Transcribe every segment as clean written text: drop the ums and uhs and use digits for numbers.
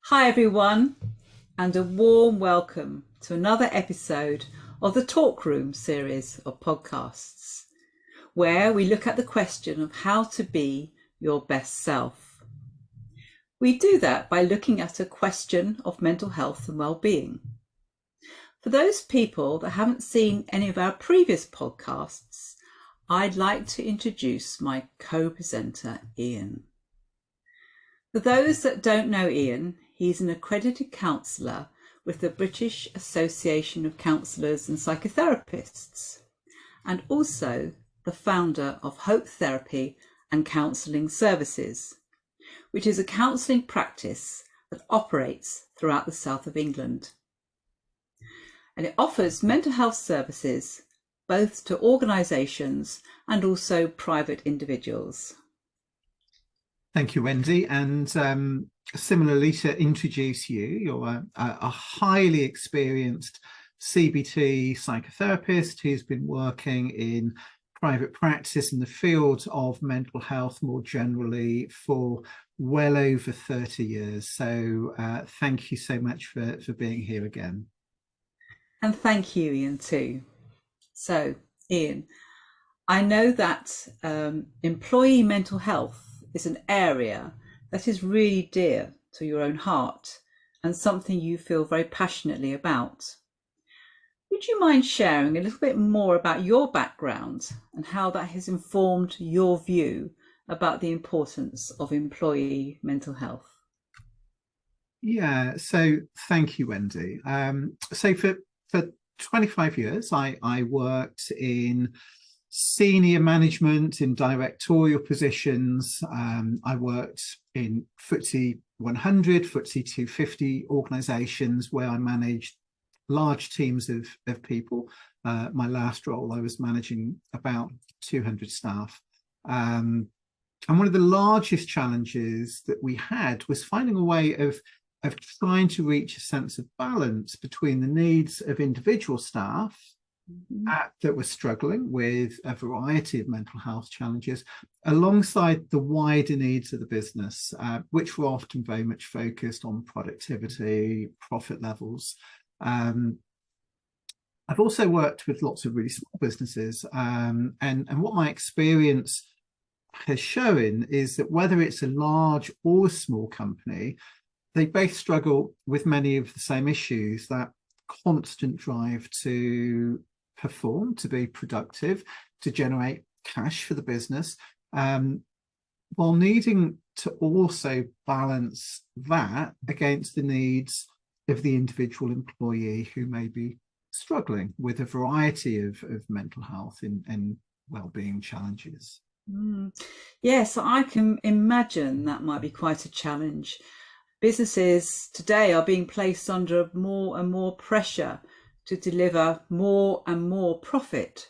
Hi everyone, and a warm welcome to another episode of the Talk Room series of podcasts, where we look at the question of how to be your best self. We do that by looking at a question of mental health and well-being. For those people that haven't seen any of our previous podcasts, I'd like to introduce my co-presenter, Ian. For those that don't know Ian, he's an accredited counsellor with the British Association of Counsellors and Psychotherapists, and also the founder of Hope Therapy and Counselling Services, which is a counselling practice that operates throughout the south of England. And it offers mental health services both to organisations and also private individuals. Thank you, Wendy. And similarly, to introduce you, you're a highly experienced CBT psychotherapist who's been working in private practice in the field of mental health more generally for well over 30 years. So thank you so much for being here again. And thank you, Ian, too. So, Ian, I know that employee mental health is an area that is really dear to your own heart and something you feel very passionately about. Would you mind sharing a little bit more about your background and how that has informed your view about the importance of employee mental health? Yeah, so thank you, Wendy. So for 25 years, I worked in senior management, in directorial positions. I worked in FTSE 100, FTSE 250 organisations where I managed large teams of people. My last role, I was managing about 200 staff. And one of the largest challenges that we had was finding a way of trying to reach a sense of balance between the needs of individual staff that were struggling with a variety of mental health challenges, alongside the wider needs of the business, which were often very much focused on productivity, profit levels. I've also worked with lots of really small businesses, and what my experience has shown is that whether it's a large or a small company, they both struggle with many of the same issues, that constant drive to perform, to be productive, to generate cash for the business, while needing to also balance that against the needs of the individual employee who may be struggling with a variety of mental health and well-being challenges. Yes, I can imagine that might be quite a challenge. Businesses today are being placed under more and more pressure to deliver more and more profit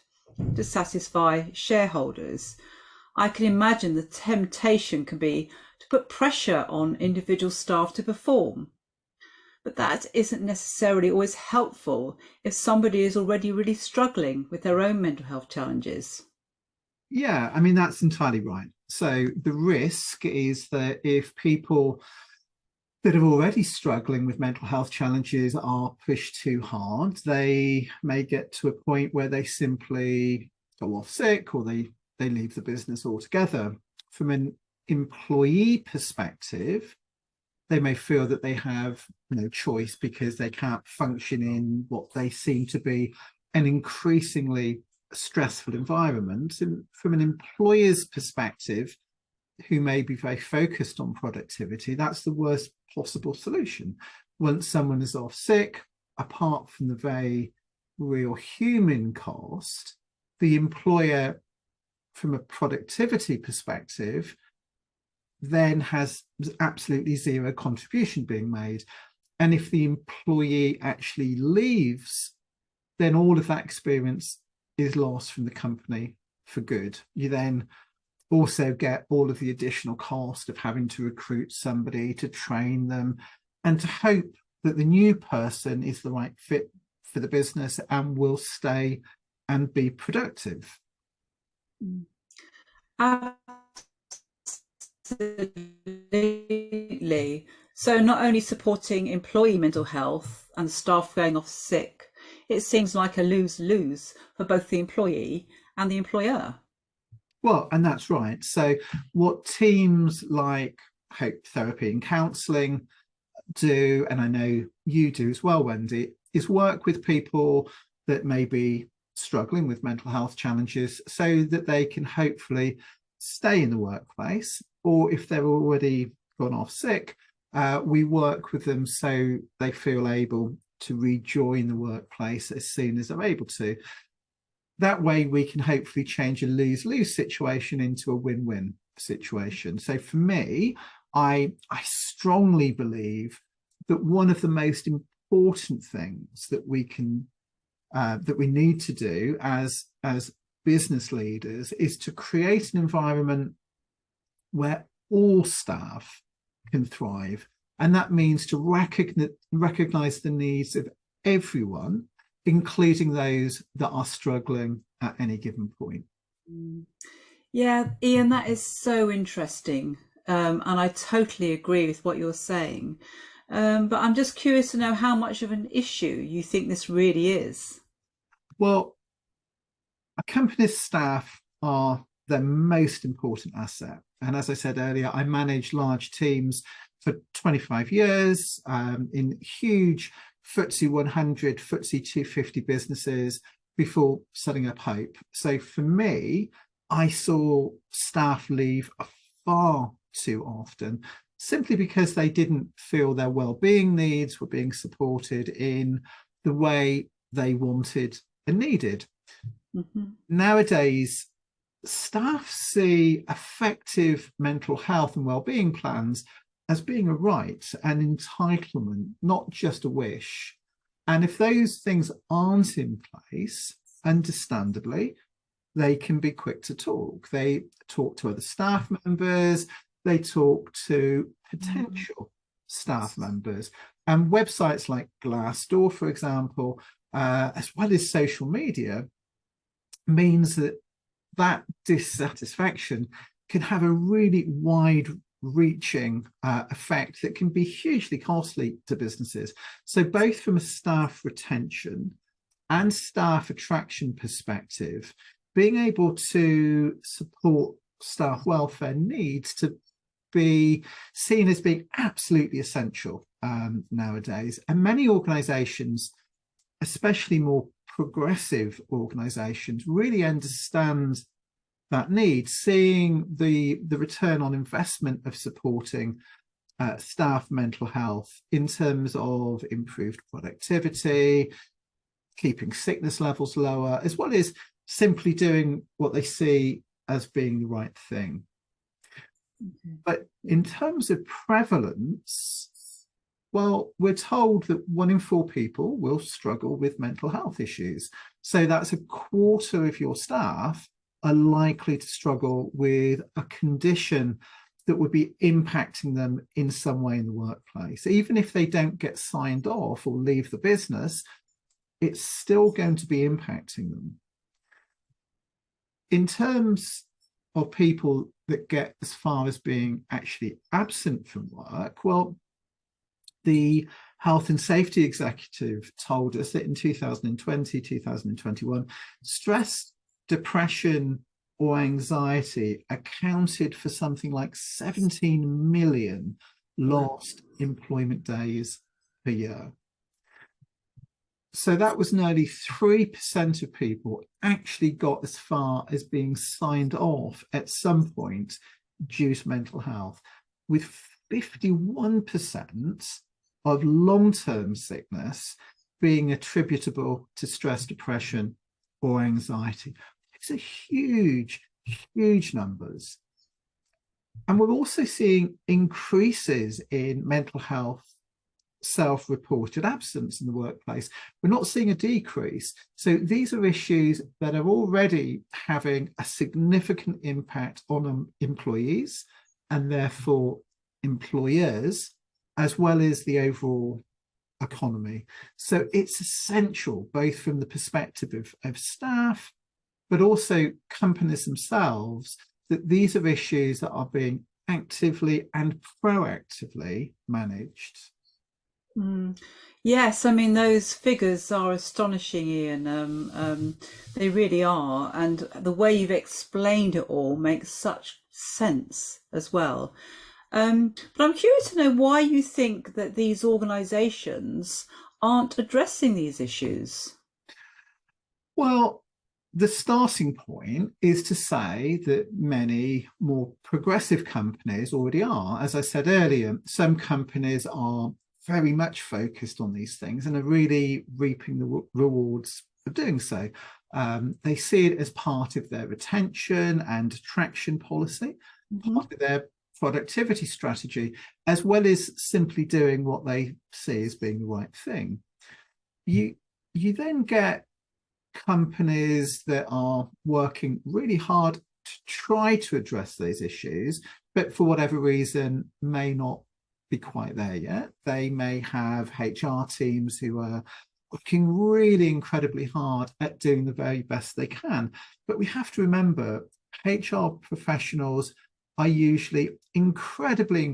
to satisfy shareholders. I can imagine the temptation can be to put pressure on individual staff to perform. But that isn't necessarily always helpful if somebody is already really struggling with their own mental health challenges. Yeah, I mean, that's entirely right. So the risk is that if people that are already struggling with mental health challenges are pushed too hard, they may get to a point where they simply go off sick, or they leave the business altogether. From an employee perspective, they may feel that they have no choice because they can't function in what they seem to be an increasingly stressful environment. And from an employer's perspective, who may be very focused on productivity, that's the worst possible solution. Once someone is off sick, apart from the very real human cost, the employer, from a productivity perspective, then has absolutely zero contribution being made. And if the employee actually leaves, then all of that experience is lost from the company for good. You then also get all of the additional cost of having to recruit somebody, to train them, and to hope that the new person is the right fit for the business and will stay and be productive. Absolutely. So not only supporting employee mental health and staff going off sick, it seems like a lose-lose for both the employee and the employer. Well, and that's right. So what teams like Hope Therapy and Counselling do, and I know you do as well, Wendy, is work with people that may be struggling with mental health challenges so that they can hopefully stay in the workplace, or if they're already gone off sick, we work with them so they feel able to rejoin the workplace as soon as they're able to. That way we can hopefully change a lose-lose situation into a win-win situation. So for me, I strongly believe that one of the most important things that we can that we need to do as business leaders is to create an environment where all staff can thrive, and that means to recognize the needs of everyone, including those that are struggling at any given point. Yeah, Ian, that is so interesting. And I totally agree with what you're saying. But I'm just curious to know how much of an issue you think this really is. Well, a company's staff are their most important asset. And as I said earlier, I manage large teams for 25 years in huge FTSE 100, FTSE 250 businesses before setting up Hope. So for me, I saw staff leave far too often simply because they didn't feel their well-being needs were being supported in the way they wanted and needed. Mm-hmm. Nowadays, staff see effective mental health and well-being plans as being a right, an entitlement, not just a wish. And if those things aren't in place, understandably, they can be quick to talk. They talk to other staff members, they talk to potential staff members. And websites like Glassdoor, for example, as well as social media, means that dissatisfaction can have a really wide-reaching effect that can be hugely costly to businesses. So both from a staff retention and staff attraction perspective, being able to support staff welfare needs to be seen as being absolutely essential nowadays. And many organisations, especially more progressive organisations, really understand that need, seeing the return on investment of supporting staff mental health in terms of improved productivity, keeping sickness levels lower, as well as simply doing what they see as being the right thing. Mm-hmm. But in terms of prevalence, well, we're told that 1 in 4 people will struggle with mental health issues. So that's a quarter of your staff are likely to struggle with a condition that would be impacting them in some way in the workplace. Even if they don't get signed off or leave the business, it's still going to be impacting them. In terms of people that get as far as being actually absent from work, well, the Health and Safety Executive told us that in 2020, 2021, stress, depression, or anxiety accounted for something like 17 million lost employment days per year. So that was nearly 3% of people actually got as far as being signed off at some point due to mental health, with 51% of long-term sickness being attributable to stress, depression, or anxiety. These are huge, huge numbers. And we're also seeing increases in mental health self-reported absence in the workplace. We're not seeing a decrease. So these are issues that are already having a significant impact on employees and therefore employers, as well as the overall economy. So it's essential, both from the perspective of staff, but also companies themselves, that these are issues that are being actively and proactively managed. Yes, I mean those figures are astonishing, Ian. They really are, and the way you've explained it all makes such sense as well. But I'm curious to know why you think that these organisations aren't addressing these issues. Well, the starting point is to say that many more progressive companies already are. As I said earlier, some companies are very much focused on these things and are really reaping the rewards of doing so. They see it as part of their retention and attraction policy, part of their productivity strategy, as well as simply doing what they see as being the right thing. You then get companies that are working really hard to try to address those issues, but for whatever reason may not be quite there yet. They may have HR teams who are working really incredibly hard at doing the very best they can. But we have to remember, HR professionals are usually incredibly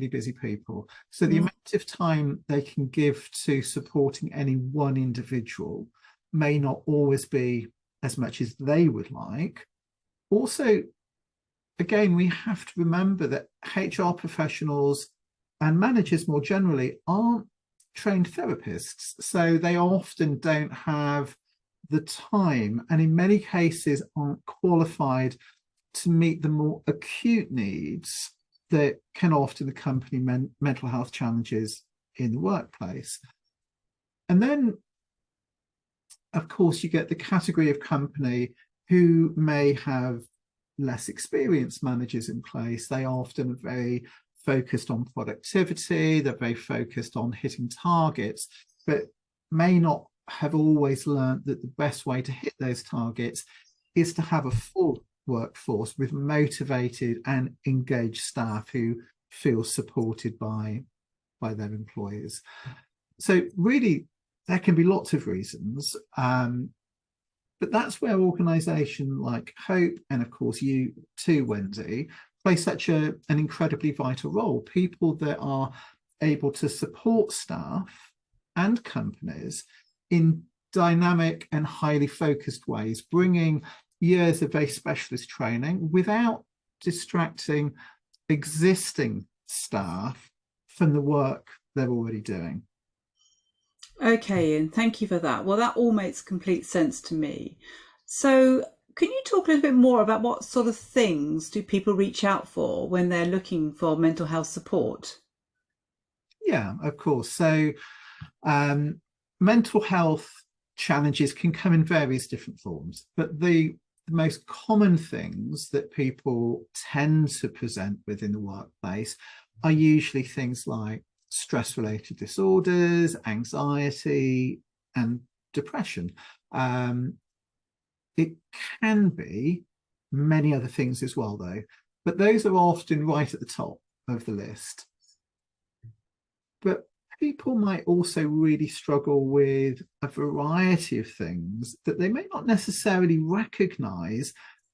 busy people. So the amount of time they can give to supporting any one individual may not always be as much as they would like. Also, again, we have to remember that HR professionals and managers more generally aren't trained therapists. So they often don't have the time, and in many cases aren't qualified to meet the more acute needs that can often accompany mental health challenges in the workplace. And then, of course, you get the category of company who may have less experienced managers in place. They often are very focused on productivity, they're very focused on hitting targets, but may not have always learned that the best way to hit those targets is to have a full workforce with motivated and engaged staff who feel supported by their employers. So really, there can be lots of reasons, but that's where organisations like Hope, and of course you too, Wendy, play such an incredibly vital role. People that are able to support staff and companies in dynamic and highly focused ways, bringing years of very specialist training without distracting existing staff from the work they're already doing. Okay, Ian, thank you for that. Well, that all makes complete sense to me. So, can you talk a little bit more about what sort of things do people reach out for when they're looking for mental health support? Yeah, of course. So, mental health challenges can come in various different forms, but the most common things that people tend to present with in the workplace are usually things like stress-related disorders, anxiety, and depression. It can be many other things as well, though, but those are often right at the top of the list. But people might also really struggle with a variety of things that they may not necessarily recognize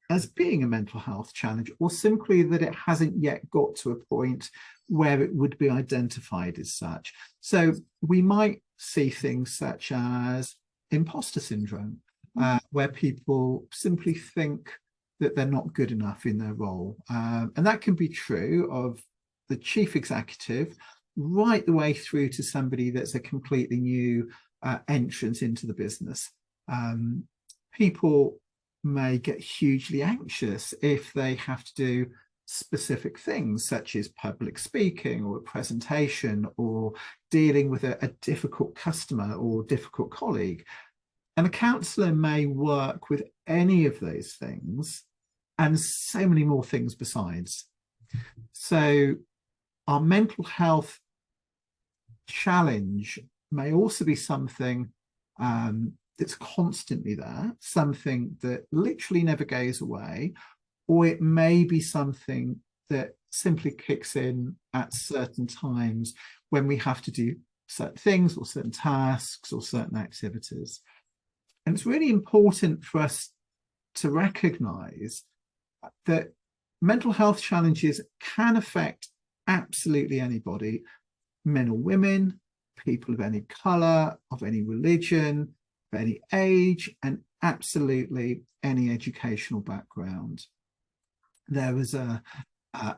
as being a mental health challenge, or simply that it hasn't yet got to a point where it would be identified as such. So we might see things such as imposter syndrome, where people simply think that they're not good enough in their role. And that can be true of the chief executive right the way through to somebody that's a completely new entrance into the business. People may get hugely anxious if they have to do specific things such as public speaking or a presentation or dealing with a difficult customer or difficult colleague. And a counsellor may work with any of those things and so many more things besides. So our mental health challenge may also be something that's constantly there, something that literally never goes away, or it may be something that simply kicks in at certain times when we have to do certain things or certain tasks or certain activities. And it's really important for us to recognize that mental health challenges can affect absolutely anybody, men or women, people of any colour, of any religion, of any age, and absolutely any educational background. There was a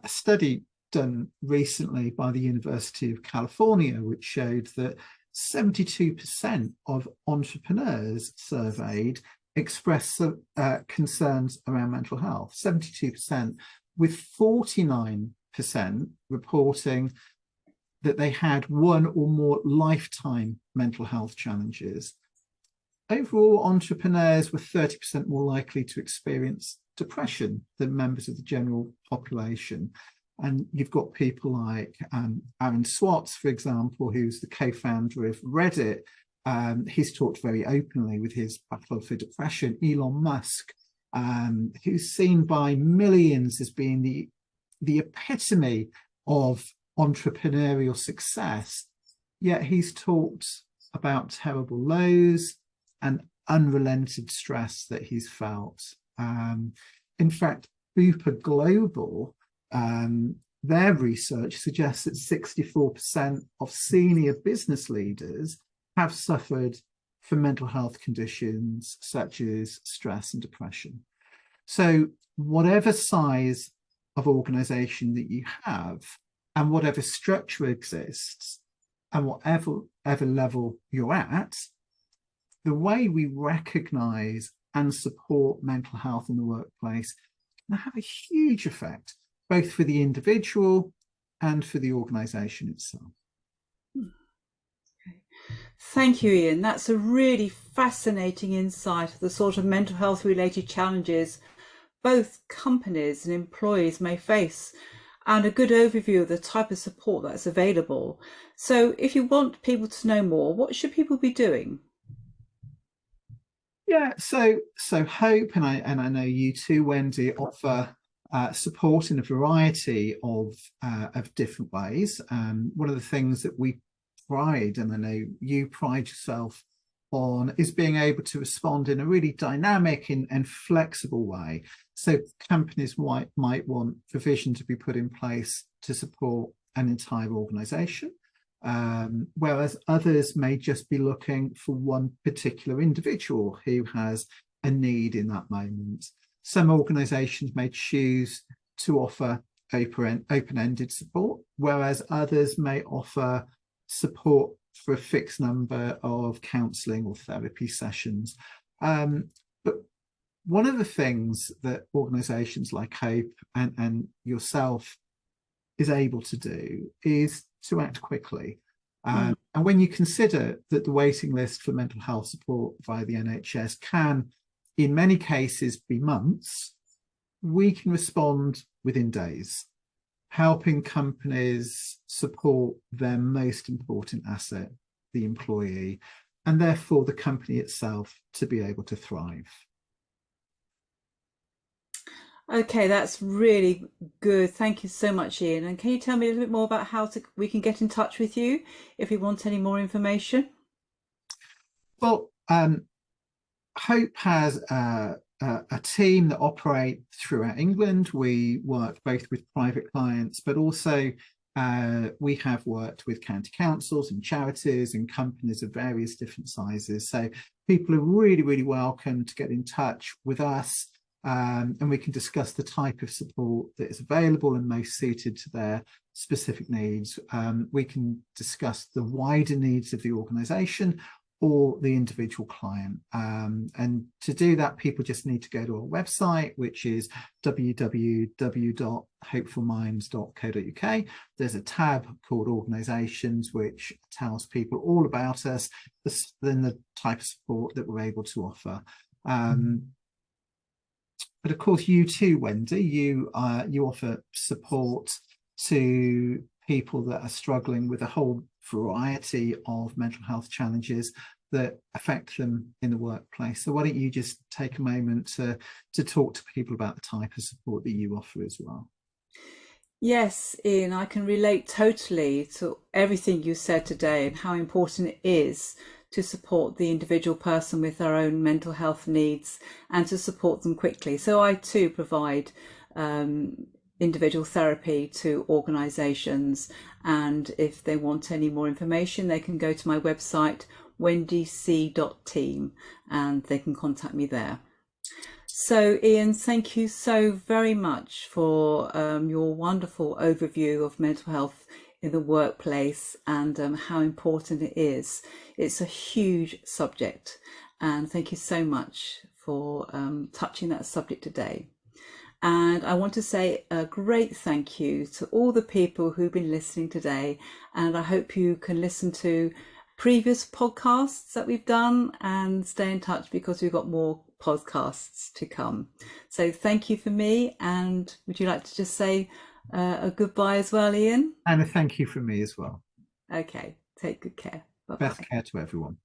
study done recently by the University of California, which showed that 72% of entrepreneurs surveyed expressed concerns around mental health, 72%, with 49% reporting that they had one or more lifetime mental health challenges. Overall, entrepreneurs were 30% more likely to experience depression than members of the general population. And you've got people like Aaron Swartz, for example, who's the co-founder of Reddit. He's talked very openly with his battle for depression. Elon Musk, who's seen by millions as being the epitome of entrepreneurial success, yet he's talked about terrible lows and unrelenting stress that he's felt. In fact, Bupa Global, their research suggests that 64% of senior business leaders have suffered from mental health conditions such as stress and depression. So whatever size of organization that you have, and whatever structure exists, and whatever level you're at, the way we recognize and support mental health in the workplace can have a huge effect, both for the individual and for the organization itself. Thank you, Ian. That's a really fascinating insight of the sort of mental health related challenges both companies and employees may face, and a good overview of the type of support that's available. So if you want people to know more, what should people be doing? Yeah, so Hope, and I know you too, Wendy, offer support in a variety of different ways. One of the things that we pride, and I know you pride yourself on, is being able to respond in a really dynamic and flexible way. So companies might want provision to be put in place to support an entire organization, whereas others may just be looking for one particular individual who has a need in that moment. Some organizations may choose to offer open-ended support, whereas others may offer support for a fixed number of counselling or therapy sessions. But one of the things that organisations like Hope and yourself is able to do is to act quickly. And when you consider that the waiting list for mental health support via the NHS can, in many cases, be months, we can respond within days, helping companies support their most important asset, the employee, and therefore the company itself to be able to thrive. Okay, that's really good. Thank you so much, Ian. And can you tell me a little bit more about how we can get in touch with you if we want any more information? Well, Hope has a team that operate throughout England. We work both with private clients, but also we have worked with county councils and charities and companies of various different sizes. So people are really, really welcome to get in touch with us, and we can discuss the type of support that is available and most suited to their specific needs. We can discuss the wider needs of the organisation or the individual client. And to do that, people just need to go to our website, which is www.hopefulminds.co.uk. There's a tab called Organisations, which tells people all about us, then the type of support that we're able to offer. But of course, you too, Wendy, you offer support to people that are struggling with a whole variety of mental health challenges that affect them in the workplace. So why don't you just take a moment to talk to people about the type of support that you offer as well? Yes, Ian, I can relate totally to everything you said today and how important it is to support the individual person with their own mental health needs and to support them quickly. So I too provide individual therapy to organisations. And if they want any more information, they can go to my website, wendyc.team, and they can contact me there. So, Ian, thank you so very much for your wonderful overview of mental health in the workplace and how important it is. It's a huge subject, and thank you so much for touching that subject today. And I want to say a great thank you to all the people who've been listening today. And I hope you can listen to previous podcasts that we've done and stay in touch, because we've got more podcasts to come. So thank you for me. And would you like to just say a goodbye as well, Ian? And a thank you from me as well. Okay, take good care. Bye-bye. Best care to everyone.